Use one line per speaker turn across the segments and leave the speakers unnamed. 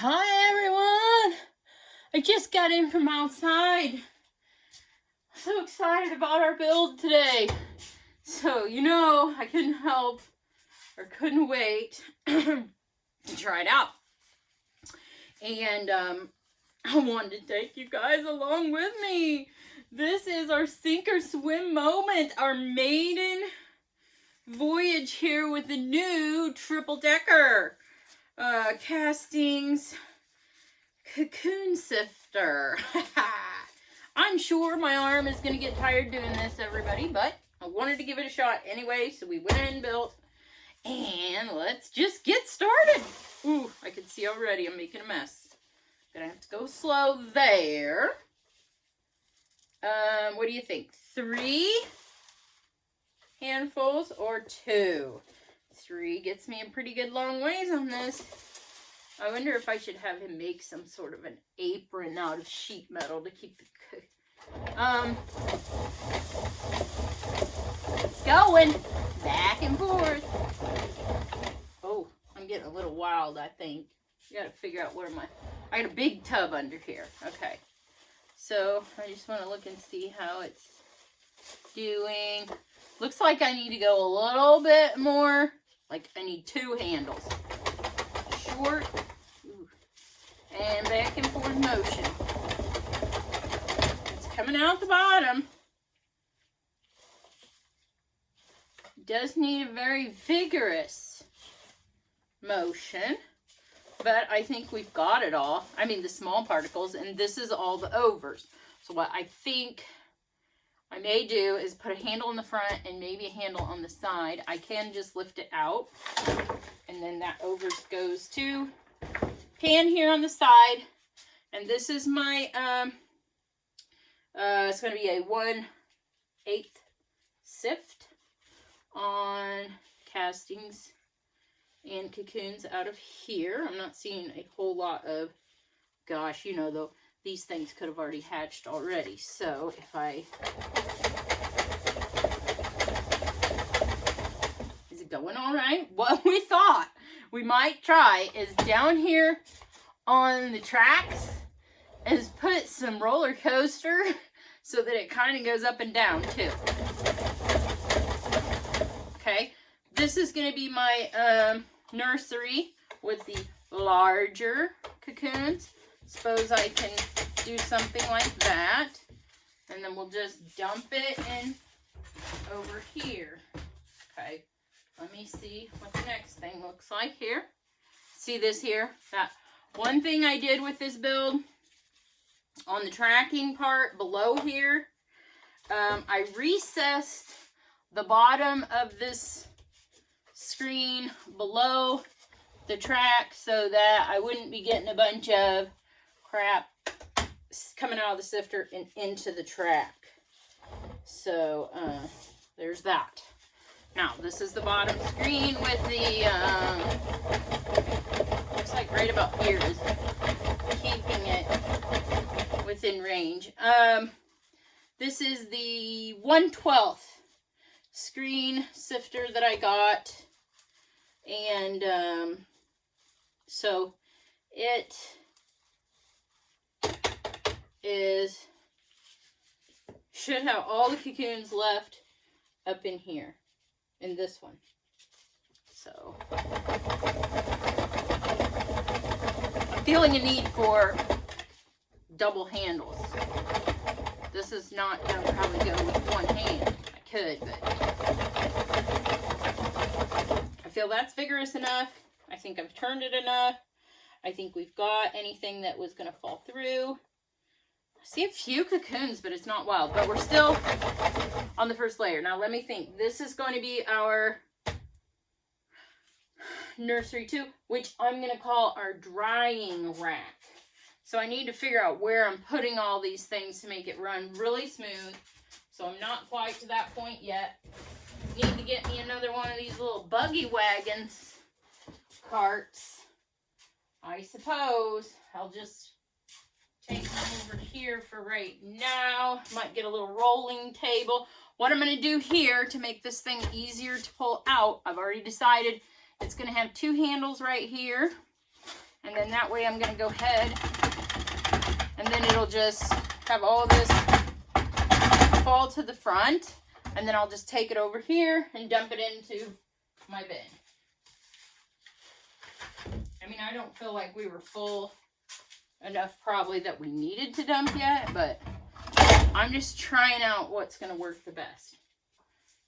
Hi everyone! I just got in from outside. So excited about our build today. So, I couldn't help or couldn't wait to try it out. And I wanted to take you guys along with me. This is our sink or swim moment, our maiden voyage here with the new triple-decker castings cocoon sifter. I'm sure my arm is going to get tired doing this, everybody, but I wanted to give it a shot anyway, so we went in and built. And let's just get started. Ooh, I can see already I'm making a mess. Gonna have to go slow there. What do you think? 3 handfuls or 2? 3 gets me a pretty good long ways on this. I wonder if I should have him make some sort of an apron out of sheet metal to keep the it's going back and forth. Oh, I'm getting a little wild, I think. I gotta figure out where I got a big tub under here. Okay. So I just want to look and see how it's doing. Looks like I need to go a little bit more. Like I need 2 handles. Short. Ooh, and back and forth motion. It's coming out the bottom. Does need a very vigorous motion. But I think we've got it all. I mean, the small particles, and this is all the overs. So what I think I may do is put a handle in the front and maybe a handle on the side. I can just lift it out, and then that overs goes to pan here on the side. And this is my, it's going to be a 1/8 sift on castings and cocoons out of here. I'm not seeing a whole lot of, gosh, though, these things could have already hatched already. So if I, is it going all right? What we thought we might try is down here on the tracks is put some roller coaster so that it kind of goes up and down too. Okay, this is going to be my nursery with the larger cocoons. Suppose I can do something like that, and then we'll just dump it in over here. Okay, let me see what the next thing looks like here. See this here? That one thing I did with this build on the tracking part below here, I recessed the bottom of this screen below the track so that I wouldn't be getting a bunch of crap coming out of the sifter and into the track. So there's that. Now this is the bottom screen with the looks like right about here is keeping it within range. This is the 1/12 screen sifter that I got, and so it should have all the cocoons left up in here in this one. So I'm feeling a need for double handles. This is not going to probably go with one hand. Could, but I feel that's vigorous enough. I think I've turned it enough. I think we've got anything that was going to fall through. I see a few cocoons, but it's not wild. But we're still on the first layer. Now let me think. This is going to be our nursery 2, which I'm going to call our drying rack. So I need to figure out where I'm putting all these things to make it run really smooth. So I'm not quite to that point yet. Need to get me another one of these little buggy wagons carts. I suppose I'll just take them over here for right now. Might get a little rolling table. What I'm going to do here to make this thing easier to pull out, I've already decided it's going to have 2 handles right here. And then that way I'm going to go ahead, and then it'll just have all this fall to the front. And then I'll just take it over here and dump it into my bin. I mean, I don't feel like we were full enough probably that we needed to dump yet, but I'm just trying out what's going to work the best.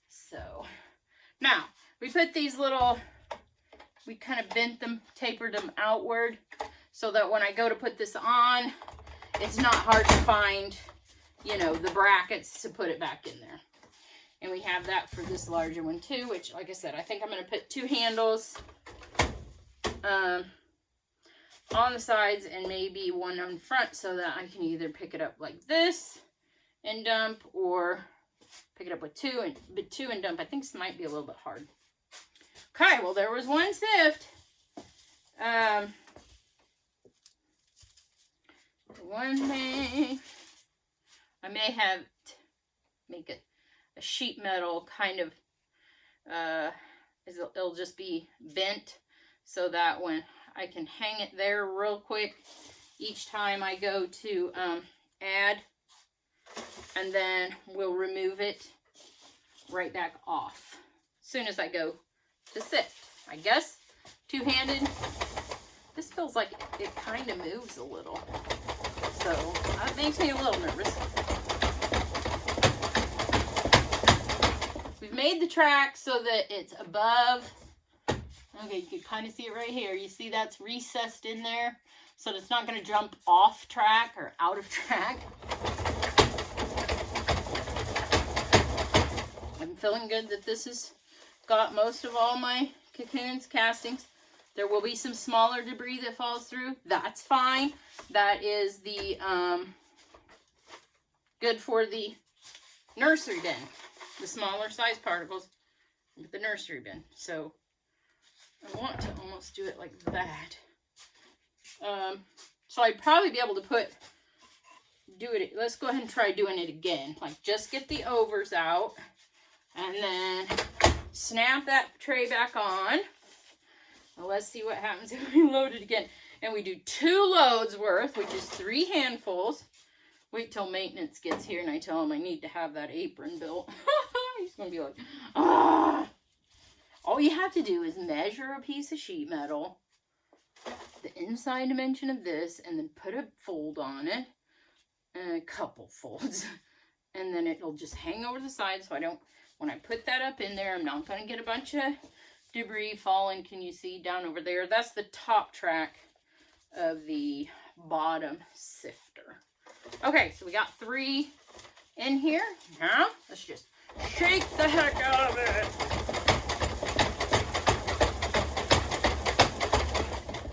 So now we put these little, we kind of bent them, tapered them outward so that when I go to put this on, it's not hard to find, you know, the brackets to put it back in there. And we have that for this larger one too, which, like I said, I think I'm going to put 2 handles on the sides and maybe one on the front so that I can either pick it up like this and dump, or pick it up with 2 and dump. I think this might be a little bit hard. Okay, well, there was one sift. One thing I may have to make a sheet metal kind of, it'll just be bent so that when I can hang it there real quick each time I go to add, and then we'll remove it right back off as soon as I go to sift. I guess two-handed. This feels like it kind of moves a little, so that makes me a little nervous. We've made the track so that it's above. Okay, you can kind of see it right here. You see that's recessed in there, so that it's not going to jump off track or out of track. I'm feeling good that this has got most of all my cocoons, castings. There will be some smaller debris that falls through. That's fine. That is the good for the nursery bin. The smaller size particles with the nursery bin. So I want to almost do it like that. So I'd probably be able to let's go ahead and try doing it again. Like, just get the overs out and then snap that tray back on. Well, let's see what happens if we load it again. And we do 2 loads worth, which is 3 handfuls. Wait till maintenance gets here and I tell him I need to have that apron built. He's going to be like, ah. All you have to do is measure a piece of sheet metal, the inside dimension of this, and then put a fold on it, and a couple folds, and then it'll just hang over the side. So when I put that up in there, I'm not going to get a bunch of debris falling. Can you see down over there? That's the top track of the bottom sifter. Okay, so we got 3 in here. Now let's just shake the heck out of it.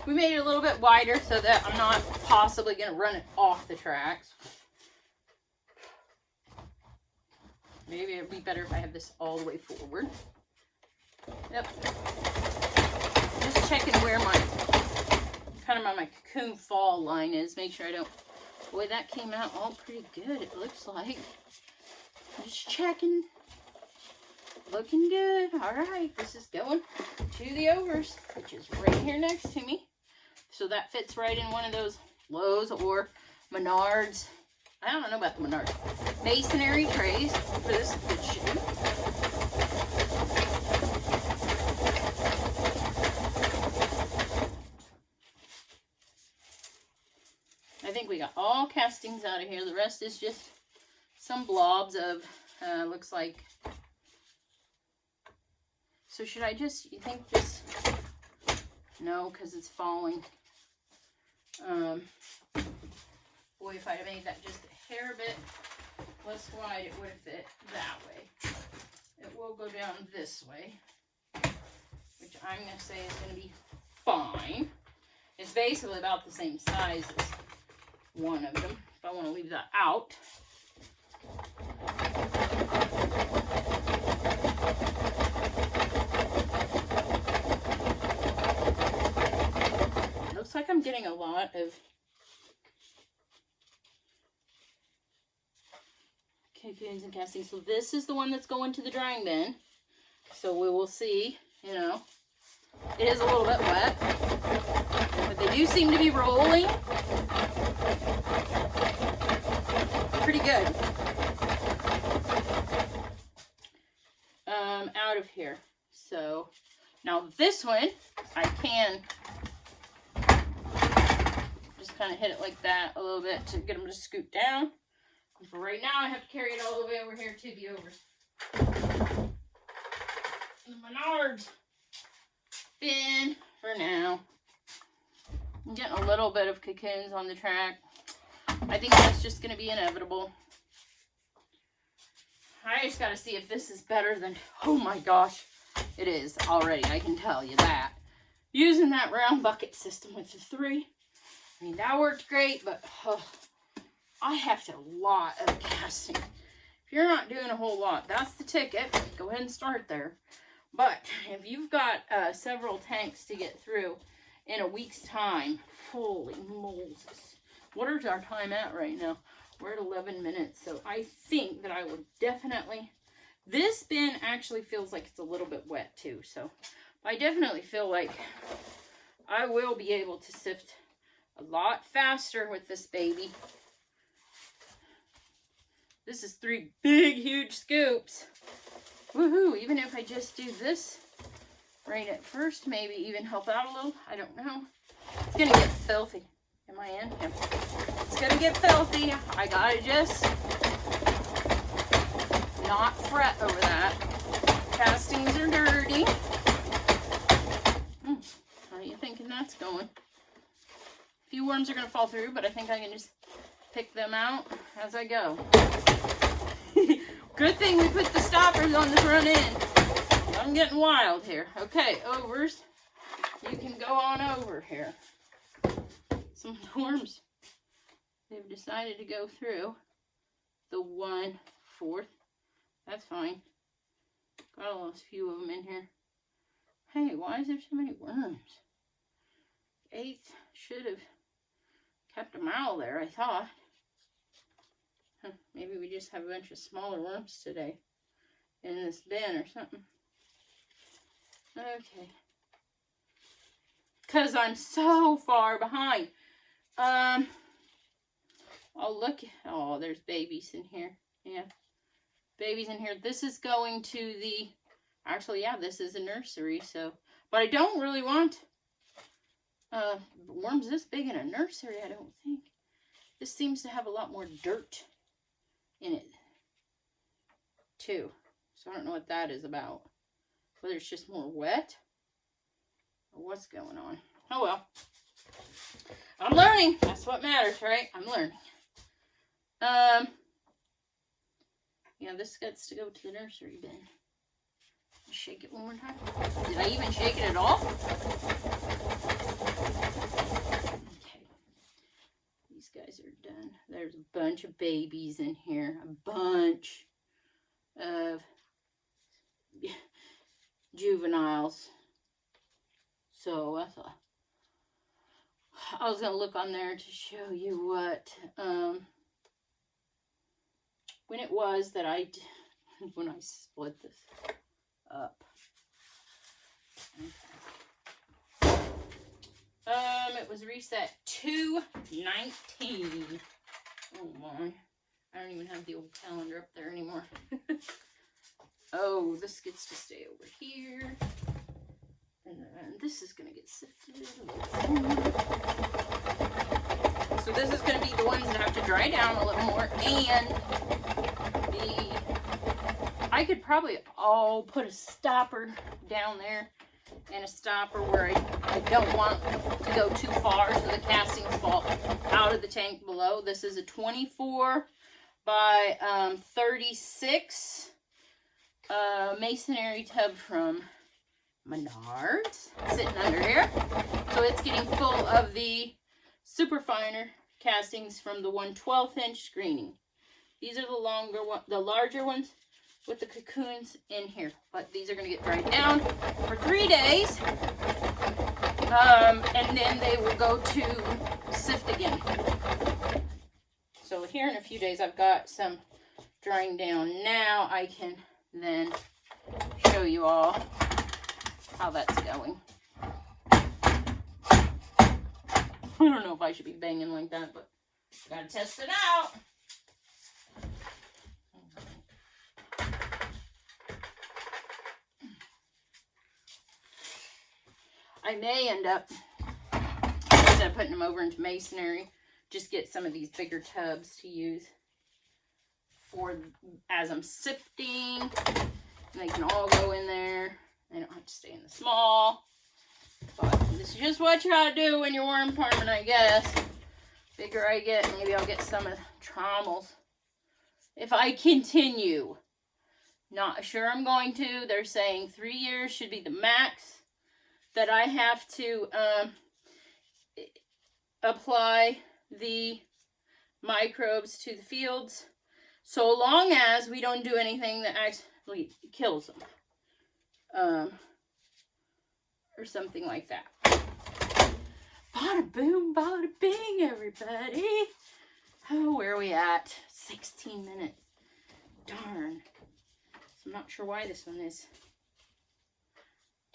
We made it a little bit wider so that I'm not possibly going to run it off the tracks. Maybe it would be better if I have this all the way forward. Yep. Just checking where my cocoon fall line is. Make sure I don't... Boy, that came out all pretty good, it looks like. Just checking. Looking good. Alright, this is going to the overs, which is right here next to me. So that fits right in one of those Lowe's or Menards. I don't know about the Menards. Masonry trays for this good shoe. I think we got all castings out of here. The rest is just some blobs of, looks like. So should I just, you think just, no, because it's falling. Boy, if I'd have made that just a hair bit less wide, it would have fit that way. It will go down this way, which I'm going to say is going to be fine. It's basically about the same size as one of them, if I want to leave that out. Looks like I'm getting a lot of cocoons and castings. So this is the one that's going to the drying bin. So we will see, you know, it is a little bit wet. But they do seem to be rolling pretty good. Out of here. So now this one, I can just kind of hit it like that a little bit to get them to scoot down. And for right now, I have to carry it all the way over here to the Menards bin for now. I'm getting a little bit of cocoons on the track. I think that's just going to be inevitable. I just got to see if this is better than, oh my gosh, it is already. I can tell you that. Using that round bucket system with the 3, I mean, that worked great, but I have a lot of casting. If you're not doing a whole lot, that's the ticket. Go ahead and start there. But if you've got several tanks to get through in a week's time, holy Moses. What is our time at right now? We're at 11 minutes, so I think that I will definitely... This bin actually feels like it's a little bit wet too, so I definitely feel like I will be able to sift a lot faster with this baby. This is 3 big, huge scoops. Woohoo! Even if I just do this right at first, maybe even help out a little. I don't know. It's gonna get filthy. Am I in? Yeah. It's gonna get filthy. I gotta just not fret over that. Castings are dirty. How are you thinking that's going? A few worms are gonna fall through, but I think I can just pick them out as I go. Good thing we put the stoppers on the front end. I'm getting wild here. Okay, overs. You can go on over here. Some of the worms, they've decided to go through the 1/4. That's fine. Got a lost few of them in here. Hey, why is there so many worms? 8th should have kept them out there, I thought. Maybe we just have a bunch of smaller worms today in this bin or something. Okay. Because I'm so far behind. Oh, look. Oh, there's babies in here. Yeah. Babies in here. This is going to the... Actually, yeah, this is a nursery, so... But I don't really want worms this big in a nursery, I don't think. This seems to have a lot more dirt in it, too. So I don't know what that is about. Whether it's just more wet or what's going on. Oh, well. I'm learning. That's what matters, right? I'm learning. Yeah, this gets to go to the nursery bin. Shake it one more time. Did I even shake it at all? Okay. These guys are done. There's a bunch of babies in here. A bunch of juveniles. So I thought I was going to look on there to show you what, when it was that I did, when I split this up. Okay. It was reset 2/19. Oh my. I don't even have the old calendar up there anymore. Oh, this gets to stay over here. And then this is going to get sifted. So this is going to be the ones that have to dry down a little more. And I could probably put a stopper down there and a stopper where I don't want to go too far so the castings fall out of the tank below. This is a 24 by 36 masonry tub from Menards, sitting under here. So it's getting full of the super finer castings from the 1/12 inch screening. These are the larger ones with the cocoons in here. But these are going to get dried down for 3 days. And then they will go to sift again. So here in a few days I've got some drying down. Now I can then show you all how that's going. I don't know if I should be banging like that, but gotta test it out. I may end up, instead of putting them over into masonry, just get some of these bigger tubs to use for as I'm sifting. And they can all go in there. They don't have to stay in the small. But this is just what you gotta do when you're worm farming, I guess. Bigger I get, maybe I'll get some of the trommels. If I continue. Not sure I'm going to. They're saying 3 years should be the max that I have to apply the microbes to the fields, so long as we don't do anything that actually kills them, or something like that. Bada boom, bada bing, everybody. Oh, where are we at? 16 minutes. Darn. So I'm not sure why this one is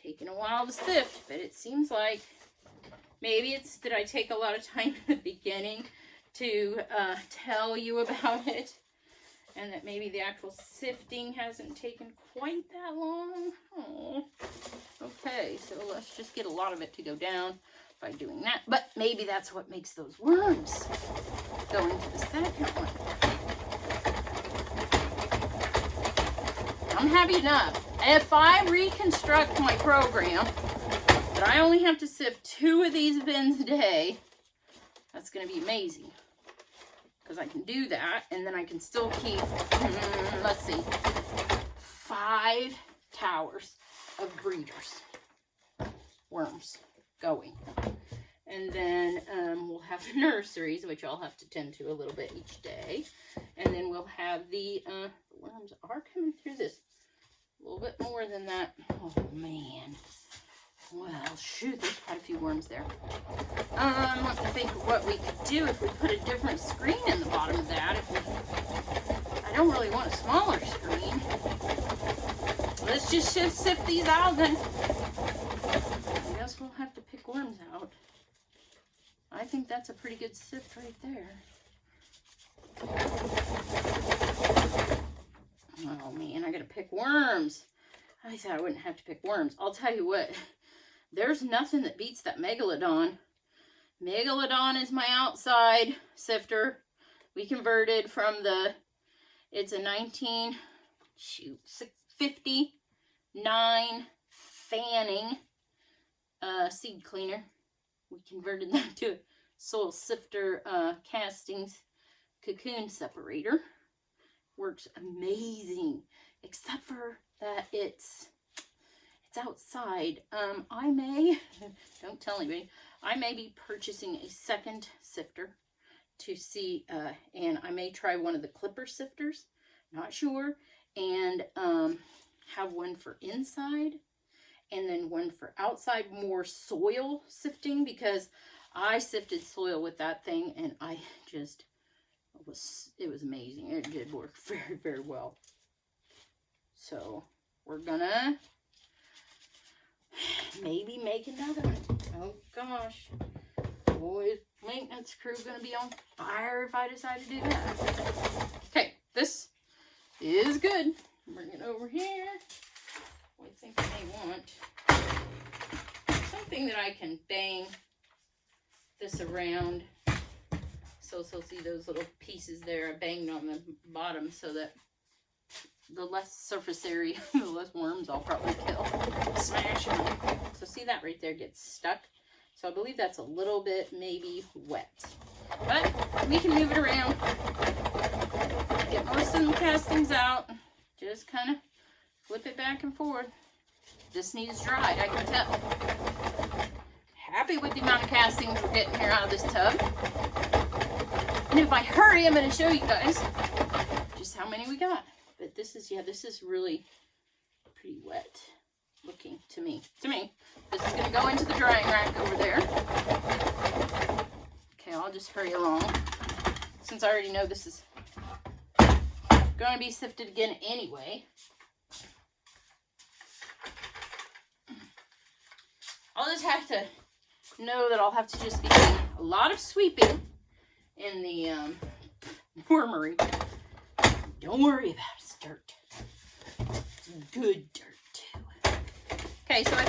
taking a while to sift, but it seems like maybe it's that I take a lot of time in the beginning to tell you about it, and that maybe the actual sifting hasn't taken quite that long. Oh, okay, so let's just get a lot of it to go down by doing that. But maybe that's what makes those worms go into the second one. I'm happy enough. If I reconstruct my program that I only have to sift 2 of these bins a day, that's going to be amazing. Because I can do that, and then I can still keep, let's see, 5 towers of breeders, worms, going. And then we'll have the nurseries, which I'll have to tend to a little bit each day. And then we'll have the worms are coming through this a little bit more than that. Oh, man. Well, shoot, there's quite a few worms there. I think what we could do if we put a different screen in the bottom of that, I don't really want a smaller screen. Let's just sift these out then. I guess we'll have to pick worms out. I think that's a pretty good sift right there. Oh man, I gotta pick worms. I thought I wouldn't have to pick worms. I'll tell you what, there's nothing that beats that Megalodon. Megalodon is my outside sifter. We converted from it's a 1959 Fanning seed cleaner. We converted that to a soil sifter castings cocoon separator. Works amazing, except for that it's outside. I may, don't tell anybody, I may be purchasing a second sifter to see, and I may try one of the clipper sifters, not sure, and have one for inside, and then one for outside, more soil sifting, because I sifted soil with that thing, and it was amazing. It did work very, very well. So we're gonna maybe make another one. Oh gosh, boy, maintenance crew gonna be on fire if I decide to do that. Okay, this is good. Bring it over here. I think I may want something that I can bang this around. So see those little pieces there, I banged on the bottom so that the less surface area, the less worms I'll probably kill. Smash them. So see that right there gets stuck. So I believe that's a little bit maybe wet. But we can move it around. Get most of the castings out. Just kind of flip it back and forth. This needs dried, I can tell. Happy with the amount of castings we're getting here out of this tub. And if I hurry, I'm going to show you guys just how many we got. But this is really pretty wet looking to me. This is going to go into the drying rack over there. Okay, I'll just hurry along. Since I already know this is going to be sifted again anyway. I'll just have to know that I'll have to just be a lot of sweeping in the wormery. Don't worry about it, it's dirt. It's good dirt too. Okay, so I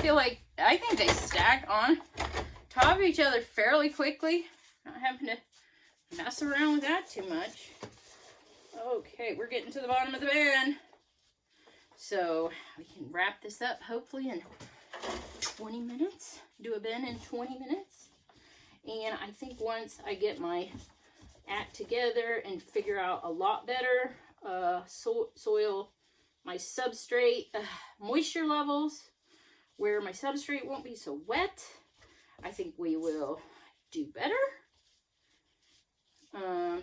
think they stack on top of each other fairly quickly. Not having to mess around with that too much. Okay, we're getting to the bottom of the bin. So we can wrap this up hopefully in 20 minutes. Do a bin in 20 minutes. And I think once I get my act together and figure out a lot better soil, my substrate, moisture levels, where my substrate won't be so wet, I think we will do better. I'm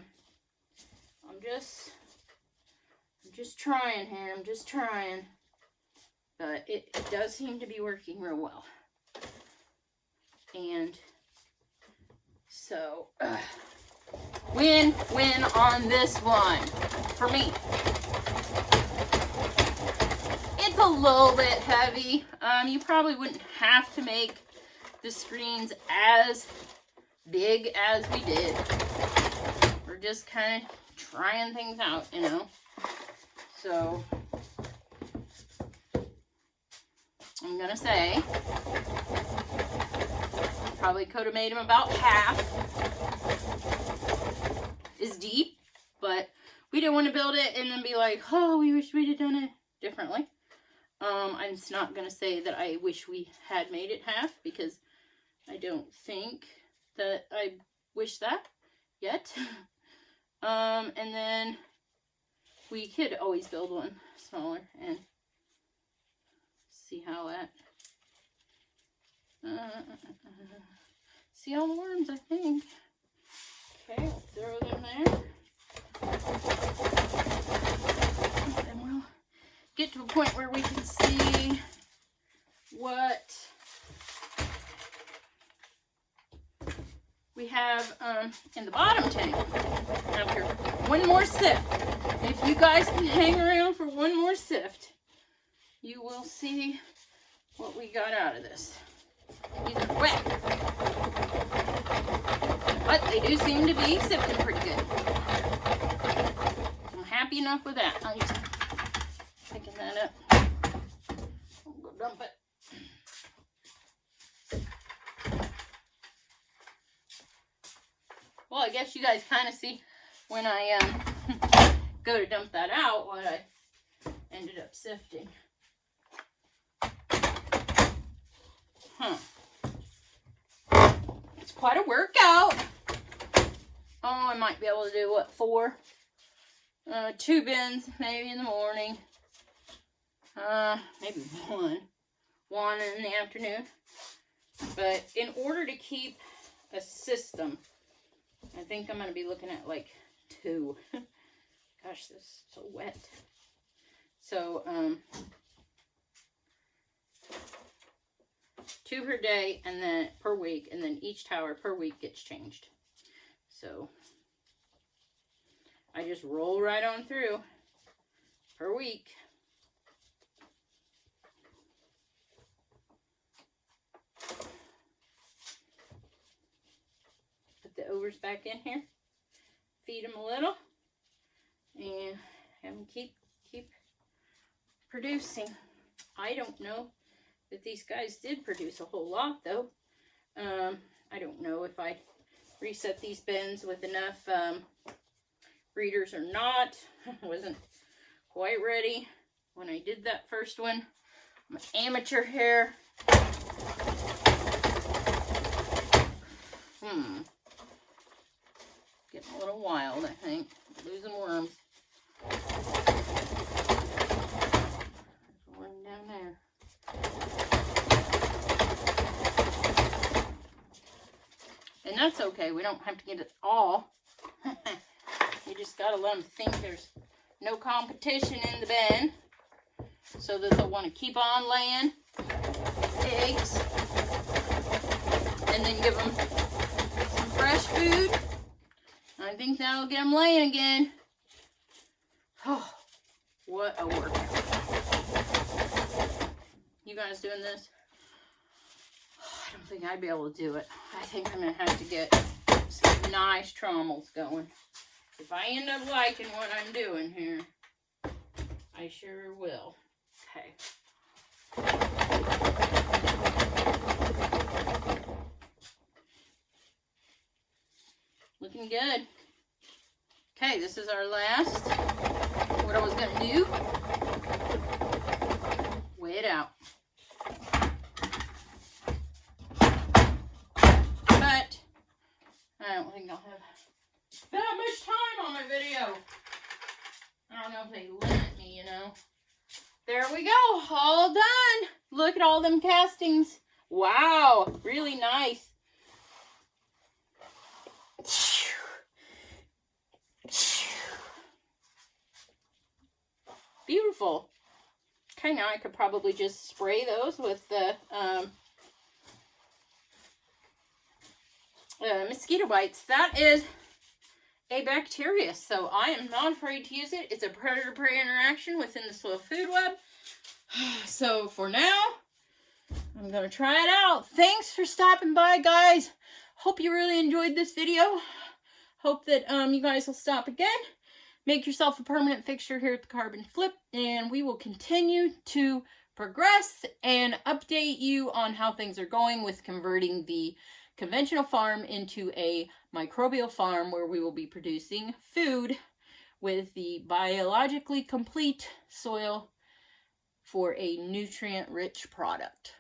just trying here. I'm just trying. But it does seem to be working real well. And so, win on this one for me. It's a little bit heavy. You probably wouldn't have to make the screens as big as we did. We're just kind of trying things out, you know. So, I'm gonna say, probably could have made them about half as deep, but we didn't want to build it and then be like, oh, we wish we'd have done it differently. I'm just not gonna say that I wish we had made it half, because I don't think that I wish that yet. And then we could always build one smaller and see how that, see all the worms, I think. Okay, we'll throw them there. And we'll get to a point where we can see what we have in the bottom tank after one more sift. If you guys can hang around for one more sift, you will see what we got out of this. These are wet, but they do seem to be sifting pretty good. I'm happy enough with that. I'm just picking that up. I'll go dump it. Well, I guess you guys kind of see when I go to dump that out what I ended up sifting. It's quite a workout. Oh, I might be able to do what, 4? 2 bins maybe in the morning. Maybe one in the afternoon. But in order to keep a system, I think I'm going to be looking at like 2. Gosh, this is so wet. So, 2 per day and then per week, and then each tower per week gets changed. So, I just roll right on through per week. Put the overs back in here, feed them a little, and have them keep producing. I don't know that these guys did produce a whole lot, though. I don't know if I reset these bins with enough breeders or not. I wasn't quite ready when I did that first one. I'm an amateur here. Getting a little wild, I think. Losing worms. There's one down there. And that's okay. We don't have to get it all. You just gotta let them think there's no competition in the bin, so that they'll want to keep on laying eggs, and then give them some fresh food. I think that'll get them laying again. Oh, what a workout. You guys doing this? I don't think I'd be able to do it. I think I'm going to have to get nice trommels going. If I end up liking what I'm doing here, I sure will. Okay. Looking good. Okay, this is our last. What I was going to do, weigh it out. But I don't think I'll have that much time on my video. I don't know if they limit me, you know. There we go, all done. Look at all them castings. Wow, really nice. Beautiful. Okay, now I could probably just spray those with the mosquito bites. That is a bacteria, so I am not afraid to use it. It's a predator-prey interaction within the soil food web. So for now, I'm going to try it out. Thanks for stopping by, guys. Hope you really enjoyed this video. Hope that you guys will stop again. Make yourself a permanent fixture here at the Carbon Flip, and we will continue to progress and update you on how things are going with converting the conventional farm into a microbial farm where we will be producing food with the biologically complete soil for a nutrient-rich product.